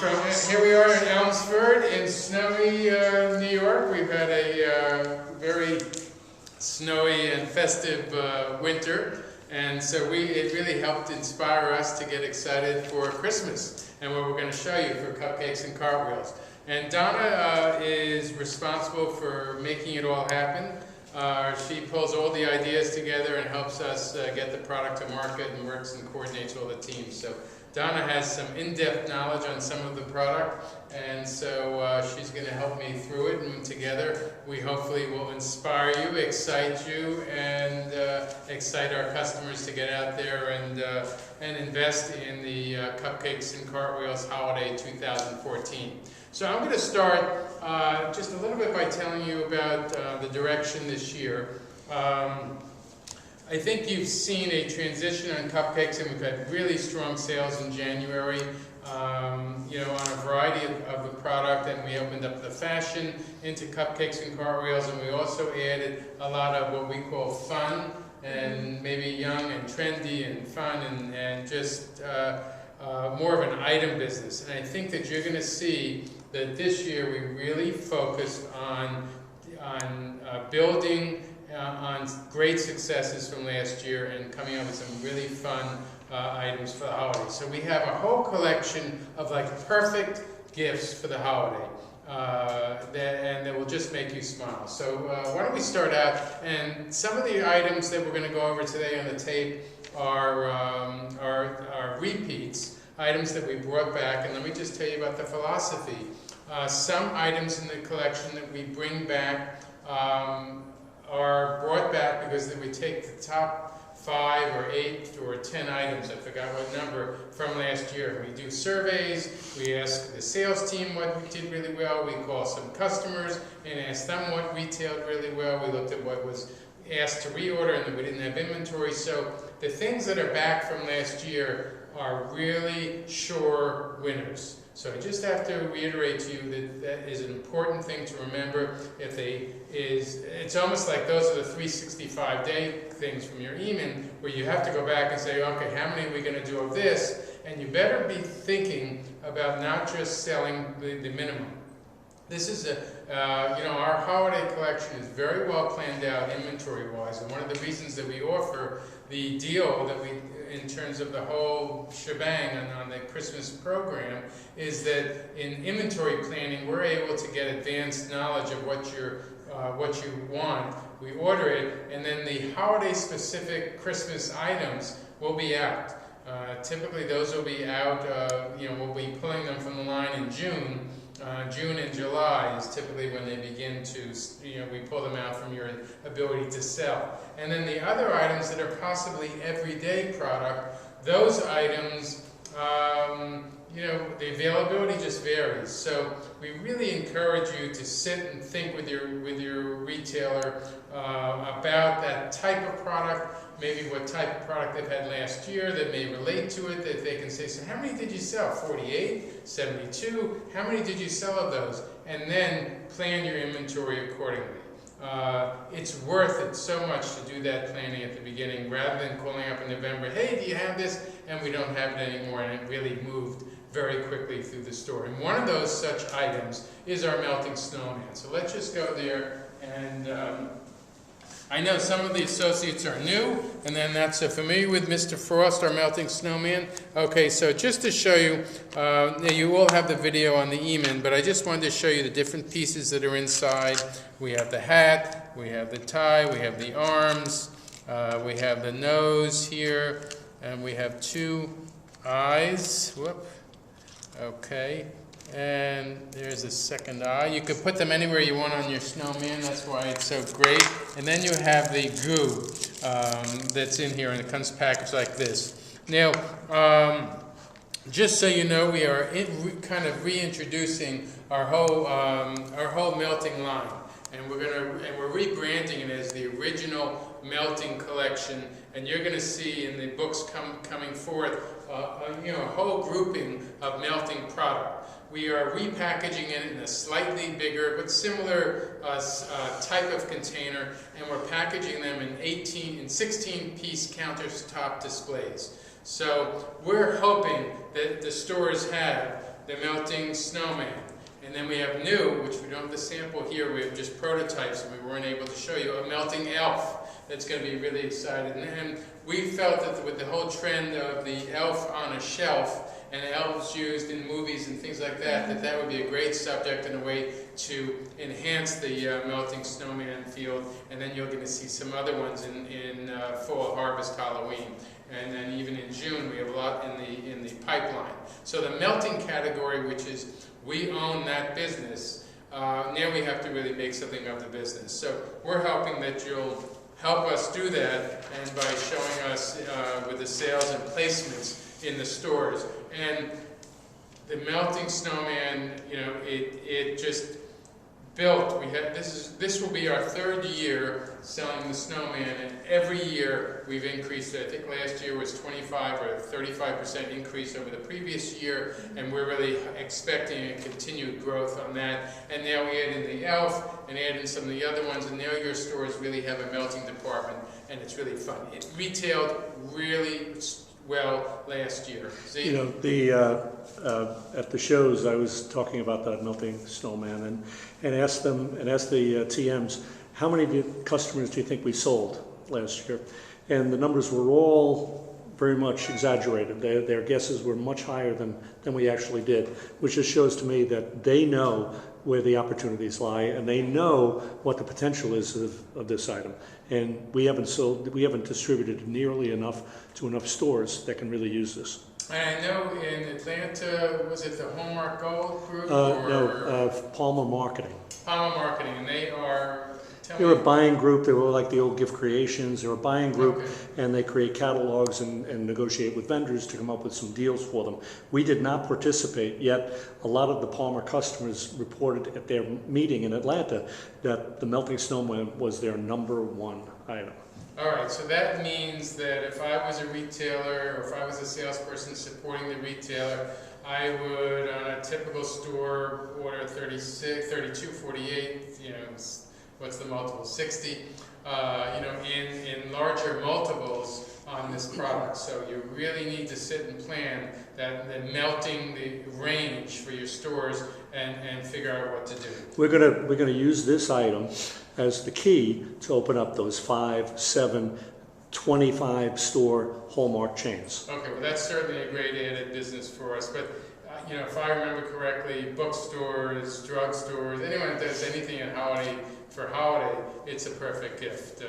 Here we are in Elmsford in snowy New York. We've had a very snowy and festive winter, and so it really helped inspire us to get excited for Christmas and what we're going to show you for cupcakes and cartwheels. And Donna is responsible for making it all happen. She pulls all the ideas together and helps us get the product to market and works and coordinates all the teams. So Donna has some in-depth knowledge on some of the product, and so she's going to help me through it, and together we hopefully will inspire you, excite you, and excite our customers to get out there and invest in the Cupcakes and Cartwheels Holiday 2014. So I'm going to start just a little bit by telling you about the direction this year. I think you've seen a transition on cupcakes, and we've had really strong sales in January, on a variety of the product, and we opened up the fashion into cupcakes and cartwheels, and we also added a lot of what we call fun, and maybe young and trendy and fun, and just more of an item business. And I think that you're going to see that this year we really focused on building on great successes from last year and coming up with some really fun items for the holiday. So we have a whole collection of perfect gifts for the holiday that will just make you smile. So why don't we start out, and some of the items that we're going to go over today on the tape are repeats, items that we brought back, and let me just tell you about the philosophy. Some items in the collection that we bring back are brought back because we take the top 5 or 8 or 10 items, I forgot what number, from last year. We do surveys, we ask the sales team what did really well, we call some customers and ask them what retailed really well, we looked at what was asked to reorder and that we didn't have inventory. So the things that are back from last year are really sure winners. So I just have to reiterate to you that that is an important thing to remember. It's almost like those are the 365-day things from your email, where you have to go back and say, okay, how many are we going to do of this? And you better be thinking about not just selling the minimum. This is our holiday collection is very well planned out inventory-wise, and one of the reasons that we offer the deal that in terms of the whole shebang on the Christmas program, is that in inventory planning we're able to get advanced knowledge of what you want. We order it, and then the holiday-specific Christmas items will be out. Typically, those will be out. We'll be pulling them from the line in June. June and July is typically when they begin to, we pull them out from your ability to sell. And then the other items that are possibly everyday product, those items, the availability just varies. So we really encourage you to sit and think with your retailer about that type of product, maybe what type of product they've had last year that may relate to it, that they can say, so how many did you sell? 48? 72? How many did you sell of those? And then plan your inventory accordingly. It's worth it so much to do that planning at the beginning, rather than calling up in November, hey, do you have this? And we don't have it anymore, and it really moved very quickly through the store. And one of those such items is our melting snowman. So let's just go there, and I know some of the associates are new and then not so familiar with Mr. Frost, our melting snowman. Okay, so just to show you, you will have the video on the email, but I just wanted to show you the different pieces that are inside. We have the hat, we have the tie, we have the arms, we have the nose here, and we have 2 eyes. Whoop. Okay. And there's a second eye. You could put them anywhere you want on your snowman. That's why it's so great. And then you have the goo that's in here, and it comes packaged like this. Now, just so you know, we are kind of reintroducing our whole melting line, and we're rebranding it as the original melting collection. And you're going to see in the books coming forth, a whole grouping of melting product. We are repackaging it in a slightly bigger but similar type of container, and we're packaging them in 16-piece countertop displays. So we're hoping that the stores have the melting snowman. And then we have new, which we don't have the sample here, we have just prototypes and we weren't able to show you, a melting elf. That's going to be really exciting. And we felt that with the whole trend of the elf on a shelf, and elves used in movies and things like that, that would be a great subject and a way to enhance the melting snowman field. And then you're going to see some other ones in fall, harvest, Halloween. And then even in June, we have a lot in the pipeline. So the melting category, which is we own that business, now we have to really make something of the business. So we're hoping that you'll help us do that, and by showing us with the sales and placements in the stores. And the melting snowman, you know, it just built. We had this will be our third year selling the snowman, and every year we've increased it. I think last year was 25 or 35% increase over the previous year, and we're really expecting a continued growth on that. And now we add in the elf and add in some of the other ones, and now your stores really have a melting department, and it's really fun. It retailed really well last year. See? You know, at the shows, I was talking about that melting snowman and asked the TMs, how many customers do you think we sold last year? And the numbers were all very much exaggerated. Their guesses were much higher than we actually did, which just shows to me that they know where the opportunities lie, and they know what the potential is of this item. And we haven't distributed nearly enough to enough stores that can really use this. And I know in Atlanta, was it the Hallmark Gold group? No, Palmer Marketing. Palmer Marketing, and they are... They were a buying group. They were like the old Gift Creations. They were a buying group, okay. And they create catalogs and negotiate with vendors to come up with some deals for them. We did not participate, yet a lot of the Palmer customers reported at their meeting in Atlanta that the melting snowman was their #1 item. All right, so that means that if I was a retailer, or if I was a salesperson supporting the retailer, I would, on a typical store, order 36, 32, 48, you know, what's the multiple? 60, you know, in larger multiples on this product. So you really need to sit and plan that melting the range for your stores and figure out what to do. We're gonna use this item as the key to open up those 5, 7, 25 store Hallmark chains. Okay, well that's certainly a great added business for us. But you know, if I remember correctly, bookstores, drugstores, anyone that does anything at holiday for holiday, it's a perfect gift.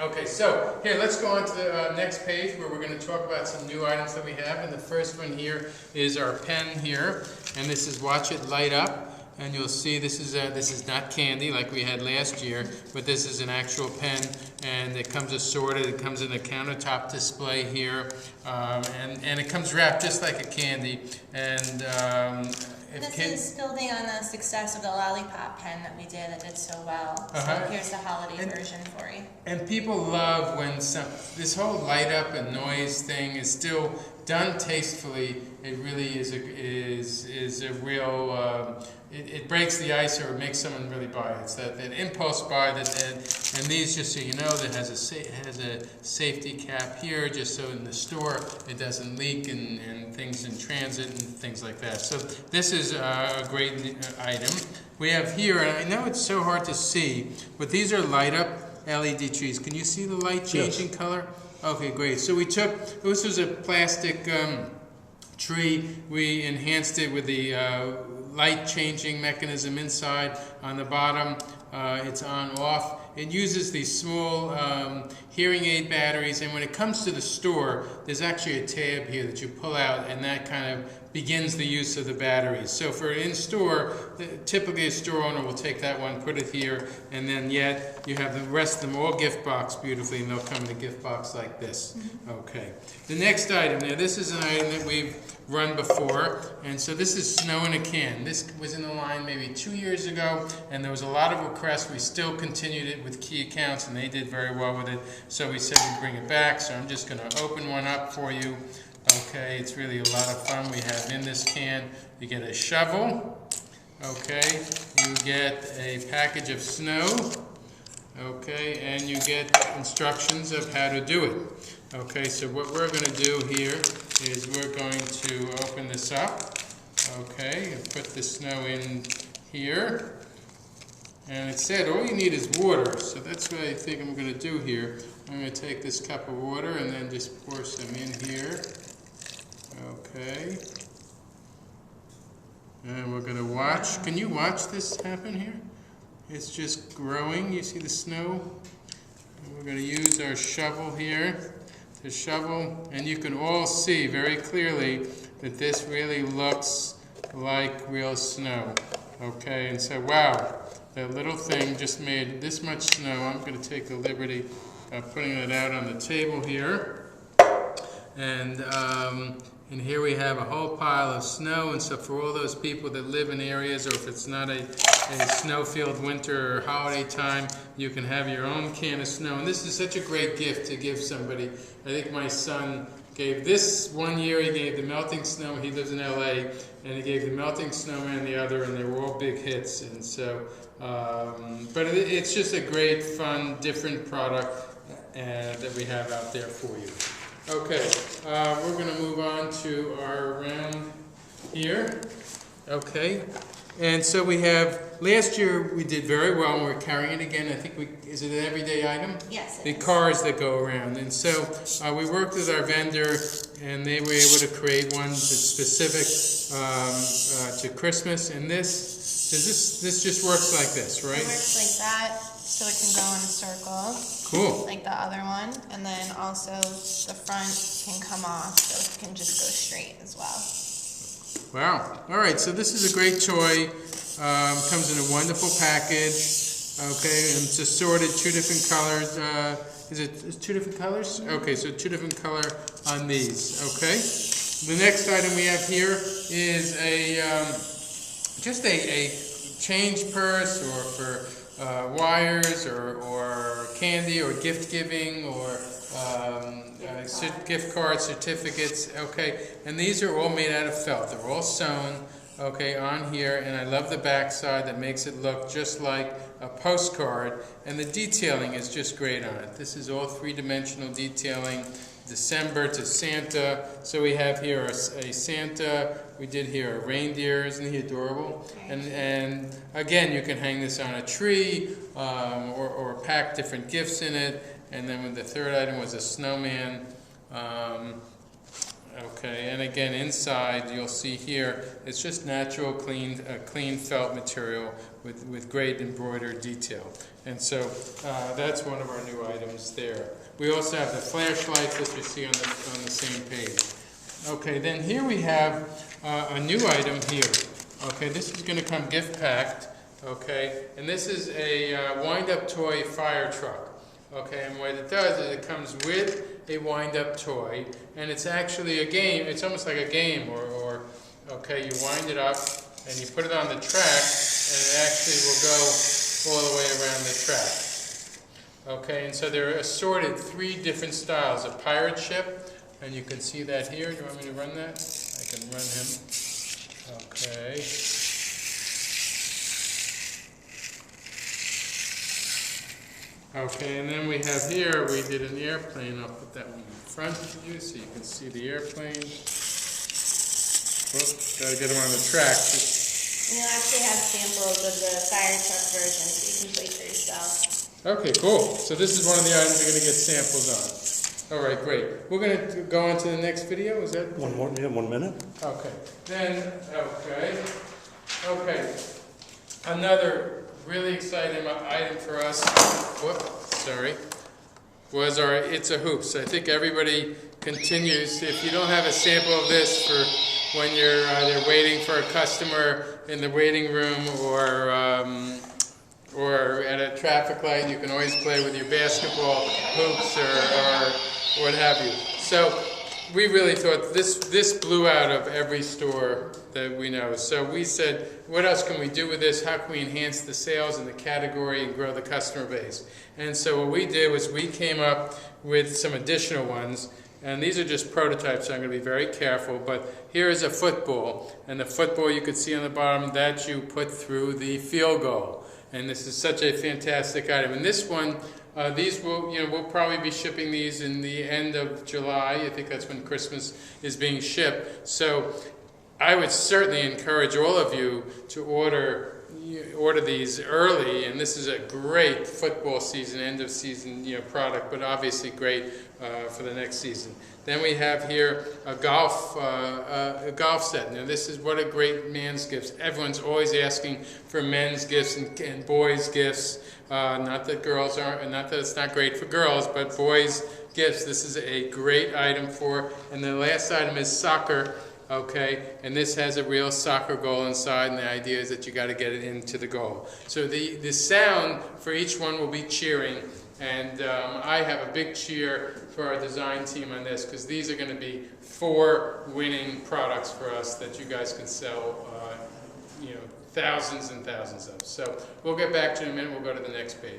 Okay, so here, let's go on to the next page where we're going to talk about some new items that we have. And the first one here is our pen here, and this is Watch It Light Up. And you'll see this is not candy like we had last year, but this is an actual pen, and it comes assorted. It comes in a countertop display here, and it comes wrapped just like a candy. And this is building on the success of the lollipop pen that we did that did so well. So here's the holiday version for you. And people love when this whole light up and noise thing is still done tastefully. It really is a real. It breaks the ice, or it makes someone really buy it. It's that impulse buy and these, just so you know, that has a safety cap here, just so in the store it doesn't leak and things in transit and things like that. So this is a great item. We have here, and I know it's so hard to see, but these are light up LED trees. Can you see the light changing color? Okay, great. So we took, this was a plastic tree. We enhanced it with the light changing mechanism inside. On the bottom, it's on off. It uses these small hearing aid batteries, and when it comes to the store, there's actually a tab here that you pull out, and that kind of begins the use of the batteries. So for in-store, typically a store owner will take that one, put it here, and then yet you have the rest of them all gift boxed beautifully, and they'll come in a gift box like this. Okay. The next item there, this is an item that we've run before, and so this is snow in a can. This was in the line maybe 2 years ago, and there was a lot of requests. We still continued it with key accounts, and they did very well with it, so we said we'd bring it back. So I'm just going to open one up for you. Okay, it's really a lot of fun. We have in this can, you get a shovel, okay, you get a package of snow, okay, and you get instructions of how to do it. Okay, so what we're going to do here is we're going to open this up, okay, and put the snow in here. And it said all you need is water, so that's what I think I'm going to do here. I'm going to take this cup of water and then just pour some in here. Okay. And we're going to watch. Can you watch this happen here? It's just growing. You see the snow? And we're going to use our shovel here to shovel. And you can all see very clearly that this really looks like real snow. Okay, and so wow, that little thing just made this much snow. I'm going to take the liberty of putting it out on the table here. And here we have a whole pile of snow, and so for all those people that live in areas, or if it's not a snow-filled winter or holiday time, you can have your own can of snow. And this is such a great gift to give somebody. I think my son gave this one year, he gave the melting snow, he lives in LA, and he gave the melting snowman the other, and they were all big hits. And so, but it's just a great, fun, different product that we have out there for you. Okay, we're going to move on to our round here. Okay, and so we have, last year we did very well, and we're carrying it again. I think is it an everyday item? Yes, it the is. cars that go around. And so we worked with our vendor, and they were able to create one that's specific to Christmas. And this just works like this, right? It works like that, so it can go in a circle. Cool. Like the other one, and then also the front can come off, so it can just go straight as well. Wow. All right, so this is a great toy. Comes in a wonderful package. Okay, and it's assorted, 2 different colors. Is it 2 different colors? Okay, so 2 different color on these. Okay. The next item we have here is just a change purse, or for wires, or candy, or gift giving, or gift cards, certificates. Okay, and these are all made out of felt. They're all sewn, okay, on here, and I love the back side that makes it look just like a postcard, and the detailing is just great on it. This is all 3-dimensional detailing, December to Santa. So we have here a Santa, we did here a reindeer. Isn't he adorable? And again, you can hang this on a tree, or pack different gifts in it. And then the third item was a snowman. Okay, and again, inside you'll see here, it's just natural, clean felt material with great embroidered detail. And so that's one of our new items there. We also have the flashlights that you see on the same page. Okay, then here we have a new item here. Okay, this is going to come gift packed. Okay, and this is a wind-up toy fire truck. Okay, and what it does is it comes with a wind-up toy, and it's actually a game. It's almost like a game, or okay, you wind it up and you put it on the track, and it actually will go all the way around the track. Okay, and so there are assorted 3 different styles. A pirate ship, and you can see that here. Do you want me to run that? I can run him. Okay. Okay, and then we have here, we did an airplane. I'll put that one in front of you so you can see the airplane. Whoops, gotta get them on the track. And you'll actually have samples of the fire truck version so you can play for yourself. Okay, cool. So this is one of the items you're going to get samples on. All right, great. We're going to go on to the next video. Is that? One more, yeah, 1 minute. Okay. Then, okay. Another really exciting item for us, was our It's a Hoops. I think everybody continues, if you don't have a sample of this for when you're either waiting for a customer in the waiting room, or at a traffic light, you can always play with your basketball hoops or what have you. So we really thought this blew out of every store that we know. So we said, what else can we do with this? How can we enhance the sales in the category and grow the customer base? And so what we did was we came up with some additional ones. And these are just prototypes, so I'm going to be very careful. But here is a football. And the football you could see on the bottom, that you put through the field goal. and this is such a fantastic item. And this one, these will, we'll probably be shipping these in the end of July. I think that's when Christmas is being shipped. So I would certainly encourage all of you to order these early, and this is a great football season, end of season product, but obviously great for the next season. Then we have here a golf set. Now this is what a great man's gifts. Everyone's always asking for men's gifts and boys' gifts. Not that girls aren't, not that it's not great for girls, but boys' gifts. This is a great item for. And the last item is soccer. Okay, and this has a real soccer goal inside, and the idea is that you got to get it into the goal. So the sound for each one will be cheering, and I have a big cheer for our design team on this, because these are going to be 4 winning products for us that you guys can sell, thousands and thousands of. So we'll get back to it in a minute. We'll go to the next page.